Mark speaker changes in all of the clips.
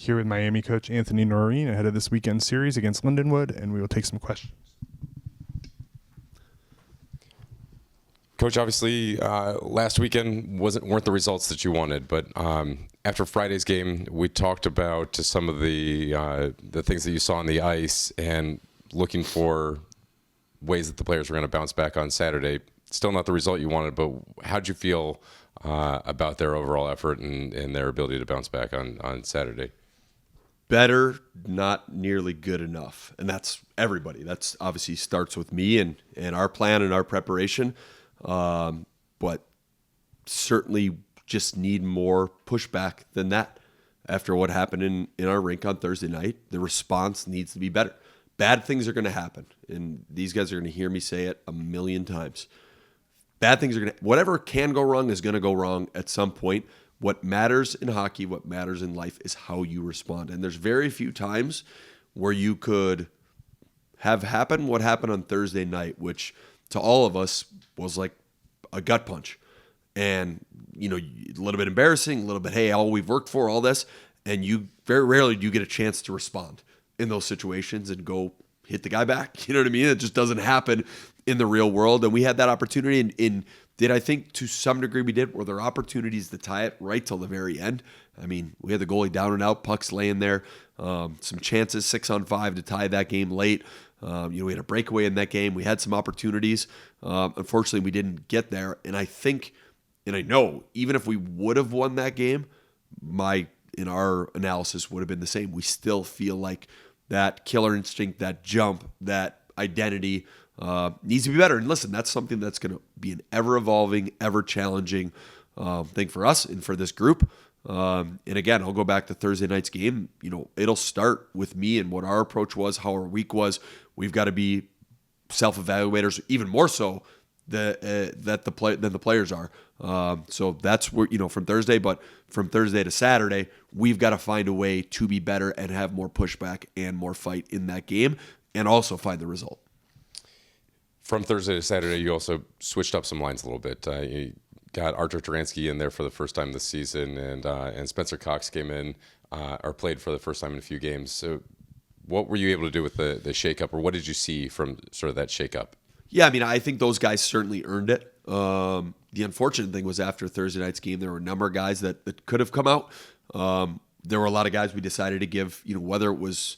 Speaker 1: here with Miami coach Anthony Noreen ahead of this weekend series against Lindenwood, and we will take some questions.
Speaker 2: Coach, obviously, last weekend weren't the results that you wanted, but after Friday's game, we talked about some of the things that you saw on the ice and looking for ways that the players were going to bounce back on Saturday. Still not the result you wanted, but how'd you feel about their overall effort and their ability to bounce back on Saturday?
Speaker 3: Better, not nearly good enough. And that's everybody. That's obviously starts with me and our plan and our preparation. But certainly just need more pushback than that. After what happened in our rink on Thursday night, the response needs to be better. Bad things are going to happen, and these guys are going to hear me say it a million times. Bad things are going to, whatever can go wrong is going to go wrong at some point. What matters in hockey, what matters in life is how you respond. And there's very few times where you could have happen what happened on Thursday night, which to all of us was like a gut punch. And, you know, a little bit embarrassing, a little bit, hey, all we've worked for, all this. And you very rarely do you get a chance to respond in those situations and go hit the guy back. You know what I mean? It just doesn't happen in the real world. And we had that opportunity. And did I think to some degree we did? Were there opportunities to tie it right till the very end? I mean, we had the goalie down and out, pucks laying there. Some chances, 6-on-5 to tie that game late. We had a breakaway in that game. We had some opportunities. Unfortunately, we didn't get there. And I think, and I know, even if we would have won that game, in our analysis would have been the same. We still feel like that killer instinct, that jump, that identity needs to be better. And listen, that's something that's going to be an ever-evolving, ever-challenging thing for us and for this group. And again, I'll go back to Thursday night's game. You know, it'll start with me and what our approach was, how our week was. We've got to be self-evaluators, even more so than the players are. So that's where, from Thursday, but from Thursday to Saturday, we've got to find a way to be better and have more pushback and more fight in that game, and also find the result.
Speaker 2: From Thursday to Saturday, you also switched up some lines a little bit. You got Artur Turansky in there for the first time this season, and Spencer Cox came in or played for the first time in a few games. So what were you able to do with the shakeup, or what did you see from sort of that shakeup?
Speaker 3: Yeah, I mean, I think those guys certainly earned it. The unfortunate thing was after Thursday night's game, there were a number of guys that could have come out. There were a lot of guys we decided to give, whether it was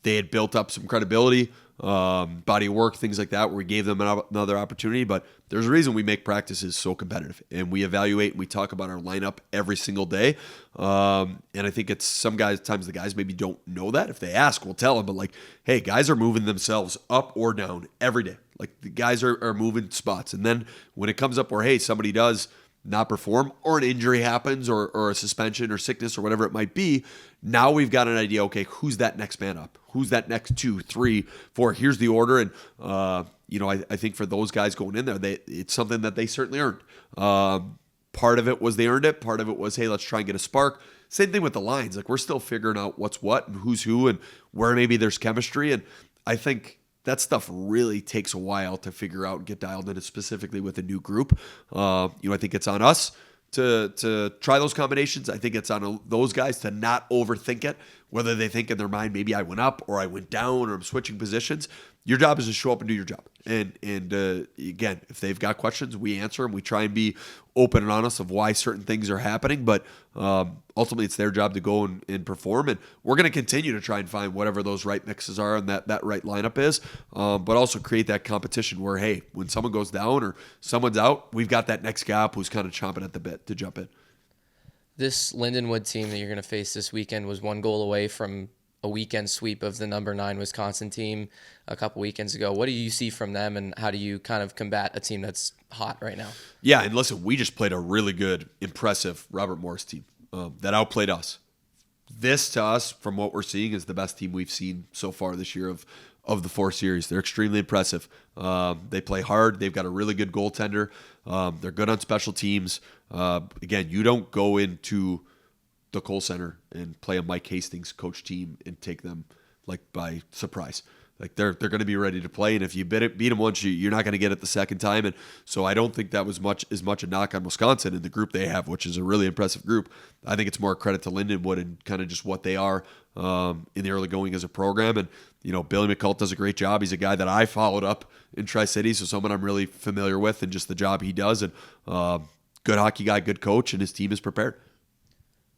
Speaker 3: they had built up some credibility, body of work, things like that, where we gave them another opportunity. But there's a reason we make practices so competitive, and we evaluate and we talk about our lineup every single day. And I think it's times the guys maybe don't know that. If they ask, we'll tell them. But hey, guys are moving themselves up or down every day. The guys are moving spots. And then when it comes up where, hey, somebody does not perform or an injury happens or a suspension or sickness or whatever it might be, now we've got an idea, okay, who's that next man up? Who's that next 2, 3, 4? Here's the order. And, I think for those guys going in there, it's something that they certainly earned. Part of it was they earned it. Part of it was, hey, let's try and get a spark. Same thing with the lines. We're still figuring out what's what and who's who and where maybe there's chemistry. And I think that stuff really takes a while to figure out and get dialed in, specifically with a new group. I think it's on us to try those combinations. I think it's on those guys to not overthink it, whether they think in their mind, maybe I went up or I went down or I'm switching positions. Your job is to show up and do your job. And again, if they've got questions, we answer them. We try and be open and honest of why certain things are happening. But ultimately, it's their job to go and perform. And we're going to continue to try and find whatever those right mixes are and that right lineup is. But also create that competition where, hey, when someone goes down or someone's out, we've got that next guy up who's kind of chomping at the bit to jump in.
Speaker 4: This Lindenwood team that you're going to face this weekend was one goal away from a weekend sweep of the number 9 Wisconsin team a couple weekends ago. What do you see from them, and how do you kind of combat a team that's hot right now?
Speaker 3: Yeah, and listen, we just played a really good, impressive Robert Morris team that outplayed us. This, to us, from what we're seeing, is the best team we've seen so far this year of the 4 series. They're extremely impressive. They play hard. They've got a really good goaltender. They're good on special teams. Again, you don't go into the Kohl Center and play a Mike Hastings coach team and take them by surprise. Like they're going to be ready to play, and if you beat them once, you're not going to get it the second time. And so I don't think that was as much a knock on Wisconsin and the group they have, which is a really impressive group. I think it's more credit to Lindenwood and kind of just what they are in the early going as a program. And Billy McCult does a great job. He's a guy that I followed up in Tri-Cities, so someone I'm really familiar with, and just the job he does. And good hockey guy, good coach, and his team is prepared.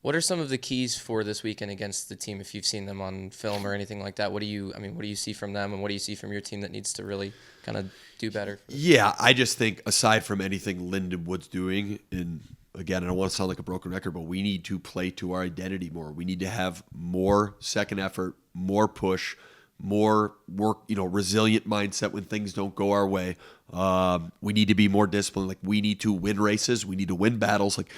Speaker 4: What are some of the keys for this weekend against the team? If you've seen them on film or anything like that, what do you see from them, and what do you see from your team that needs to really kind of do better?
Speaker 3: Yeah, I just think aside from anything Lindenwood's doing, and again, I don't want to sound like a broken record, but we need to play to our identity more. We need to have more second effort, more push, more work, resilient mindset when things don't go our way. We need to be more disciplined. Like, we need to win races. We need to win battles. Like,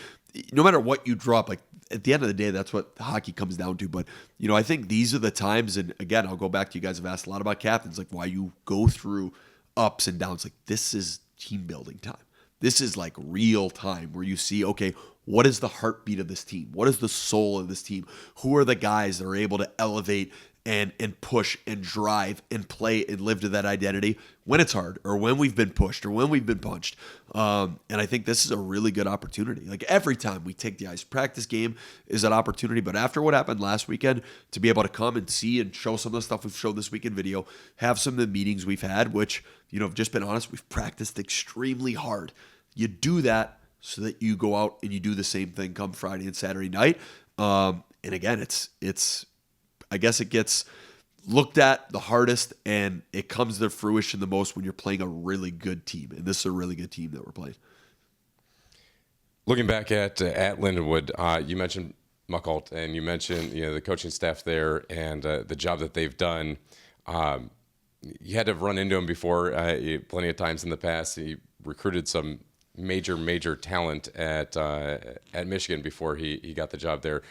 Speaker 3: no matter what you drop, like, at the end of the day, that's what hockey comes down to. But, I think these are the times, and again, I'll go back to, you guys have asked a lot about captains, like why you go through ups and downs. Like, this is team building time. This is like real time where you see, okay, what is the heartbeat of this team? What is the soul of this team? Who are the guys that are able to elevate and push and drive and play and live to that identity when it's hard, or when we've been pushed, or when we've been punched? And I think this is a really good opportunity. Like, every time we take the ice, practice game is an opportunity. But after what happened last weekend, to be able to come and see and show some of the stuff we've showed this weekend video, have some of the meetings we've had, which, I've just been honest, we've practiced extremely hard. You do that so that you go out and you do the same thing come Friday and Saturday night. And again, it's I guess it gets looked at the hardest, and it comes to fruition the most when you're playing a really good team. And this is a really good team that we're playing.
Speaker 2: Looking back at Lindenwood, you mentioned Muckalt, and you mentioned the coaching staff there and the job that they've done. You had to run into him before plenty of times in the past. He recruited some major talent at Michigan before he got the job there.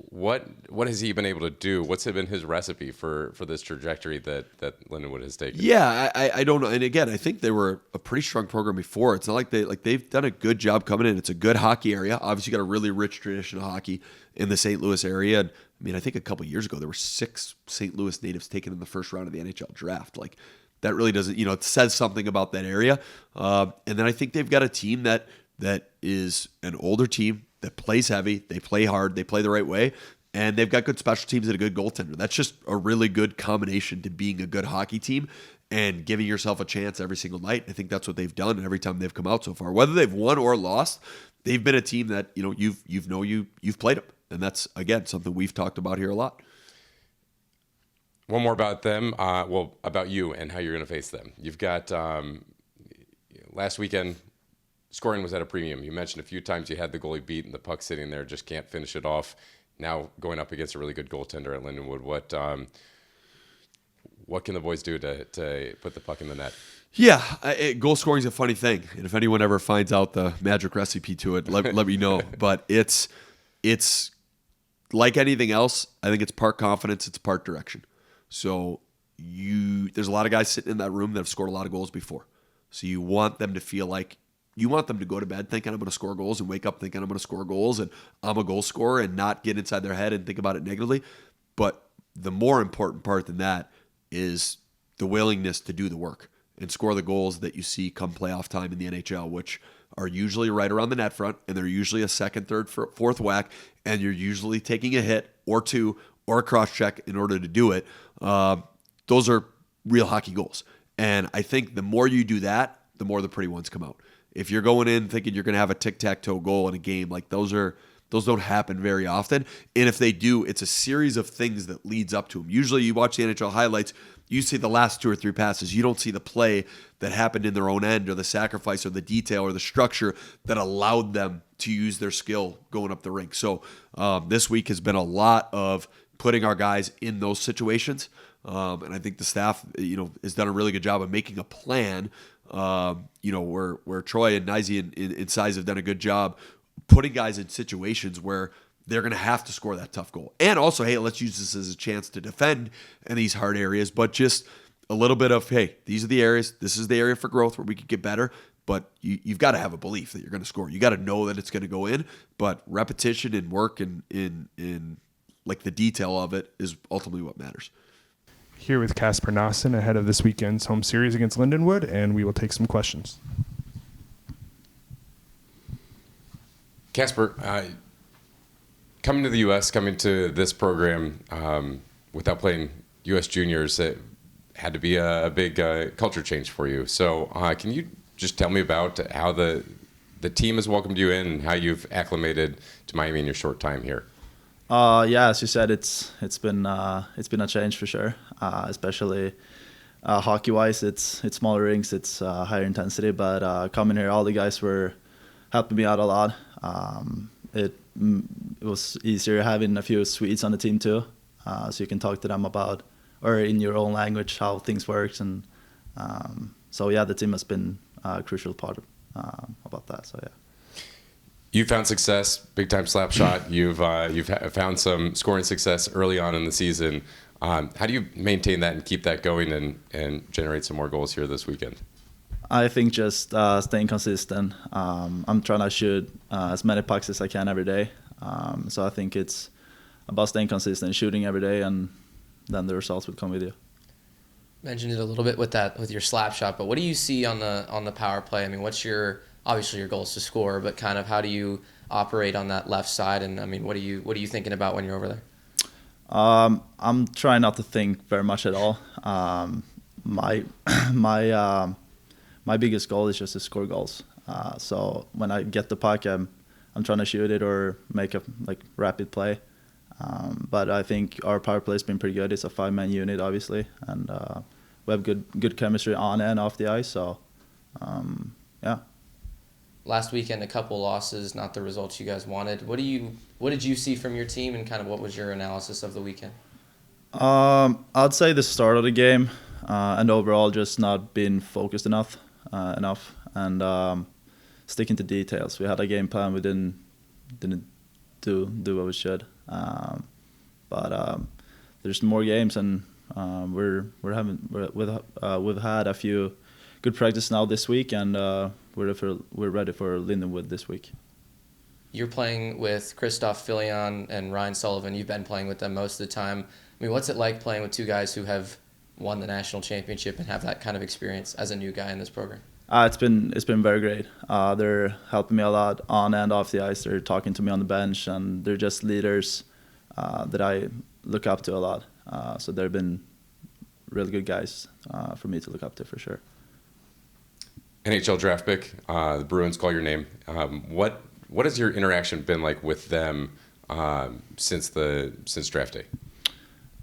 Speaker 2: What has he been able to do? What's been his recipe for this trajectory that Lindenwood has taken?
Speaker 3: Yeah, I don't know. And again, I think they were a pretty strong program before. It's not like they've done a good job coming in. It's a good hockey area. Obviously, got a really rich tradition of hockey in the St. Louis area. And I mean, I think a couple of years ago there were 6 St. Louis natives taken in the first round of the NHL draft. Like, that really doesn't, it says something about that area. And then I think they've got a team that is an older team that plays heavy. They play hard. They play the right way. And they've got good special teams and a good goaltender. That's just a really good combination to being a good hockey team and giving yourself a chance every single night. I think that's what they've done every time they've come out so far. Whether they've won or lost, they've been a team that, you've played them. And that's, again, something we've talked about here a lot.
Speaker 2: One more about them. About you and how you're going to face them. You've got last weekend, scoring was at a premium. You mentioned a few times you had the goalie beat and the puck sitting there, just can't finish it off. Now going up against a really good goaltender at Lindenwood, what can the boys do to put the puck in the net?
Speaker 3: Yeah, goal scoring is a funny thing, and if anyone ever finds out the magic recipe to it, let me know. But it's like anything else. I think it's part confidence, it's part direction. So there's a lot of guys sitting in that room that have scored a lot of goals before. So you want them to feel like, you want them to go to bed thinking I'm going to score goals and wake up thinking I'm going to score goals and I'm a goal scorer, and not get inside their head and think about it negatively. But the more important part than that is the willingness to do the work and score the goals that you see come playoff time in the NHL, which are usually right around the net front, and they're usually a second, third, fourth whack, and you're usually taking a hit or two or a cross check in order to do it. Those are real hockey goals. And I think the more you do that, the more the pretty ones come out. If you're going in thinking you're going to have a tic-tac-toe goal in a game, like those don't happen very often. And if they do, it's a series of things that leads up to them. Usually you watch the NHL highlights, you see the last 2 or 3 passes. You don't see the play that happened in their own end, or the sacrifice, or the detail, or the structure that allowed them to use their skill going up the rink. So this week has been a lot of putting our guys in those situations. And I think the staff, has done a really good job of making a plan. Where Troy and Nizy and Size have done a good job putting guys in situations where they're going to have to score that tough goal. And also, hey, let's use this as a chance to defend in these hard areas, but just a little bit of, hey, these are the areas, this is the area for growth where we could get better. But you've got to have a belief that you're going to score. You got to know that it's going to go in, but repetition and work and in like the detail of it is ultimately what matters.
Speaker 1: here with Casper Nassen ahead of this weekend's home series against Lindenwood, and we will take some questions.
Speaker 2: Casper, coming to the U.S., coming to this program without playing U.S. juniors, it had to be a big culture change for you. So can you just tell me about how the team has welcomed you in and how you've acclimated to Miami in your short time here?
Speaker 5: Yeah, as you said, it's been a change for sure. Especially hockey-wise, it's smaller rinks, it's higher intensity. But coming here, all the guys were helping me out a lot. It was easier having a few Swedes on the team too, so you can talk to them about, or in your own language, how things works. And so yeah, the team has been a crucial part about that. So yeah.
Speaker 2: You found success, big time slap shot. You've found some scoring success early on in the season. How do you maintain that and keep that going and generate some more goals here this weekend?
Speaker 5: I think just staying consistent. I'm trying to shoot as many pucks as I can every day. So I think it's about staying consistent, shooting every day, and then the results will come with you.
Speaker 4: Mentioned it a little bit with your slap shot, but what do you see on the power play? I mean, what's obviously your goal is to score, but kind of how do you operate on that left side? And I mean, what are you thinking about when you're over there?
Speaker 5: I'm trying not to think very much at all. My biggest goal is just to score goals. So when I get the puck, I'm trying to shoot it or make a rapid play. But I think our power play has been pretty good. It's a 5-man unit, obviously, and we have good chemistry on and off the ice. So yeah.
Speaker 4: Last weekend, a couple losses, not the results you guys wanted. What did you see from your team, and kind of what was your analysis of the weekend?
Speaker 5: I'd say the start of the game and overall just not being focused enough, and sticking to details. We had a game plan, we didn't do what we should. But there's more games, and we've had a few good practice now this week, and we're ready for Lindenwood this week.
Speaker 4: You're playing with Christoph Filion and Ryan Sullivan. You've been playing with them most of the time. I mean, what's it like playing with two guys who have won the national championship and have that kind of experience as a new guy in this program?
Speaker 5: It's been very great. They're helping me a lot on and off the ice. They're talking to me on the bench, and they're just leaders that I look up to a lot. So they've been really good guys for me to look up to for sure.
Speaker 2: NHL draft pick, the Bruins call your name. What has your interaction been like with them since draft day?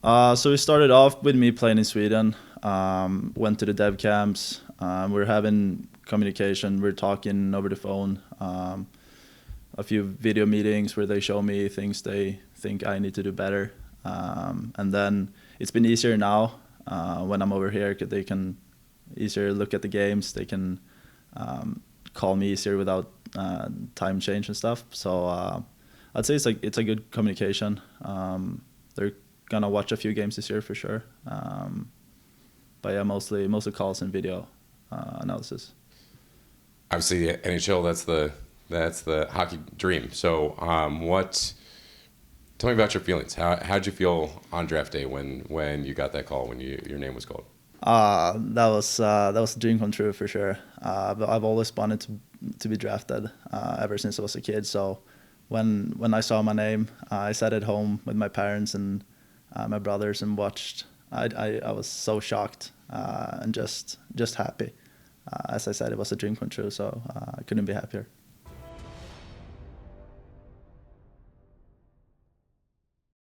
Speaker 5: So we started off with me playing in Sweden. Went to the dev camps. We're having communication. We're talking over the phone. A few video meetings where they show me things they think I need to do better. And then it's been easier now when I'm over here, 'cause they can easier look at the games. They can call me easier without time change and stuff. So I'd say it's a good communication. They're gonna watch a few games this year for sure. But yeah, mostly calls and video analysis.
Speaker 2: Obviously, NHL, that's the hockey dream. So, tell me about your feelings. How'd you feel on draft day when you got that call, when your name was called?
Speaker 5: That was a dream come true for sure. But I've always wanted to be drafted ever since I was a kid. So when I saw my name, I sat at home with my parents and my brothers and watched. I was so shocked and just happy. As I said, it was a dream come true. So I couldn't be happier.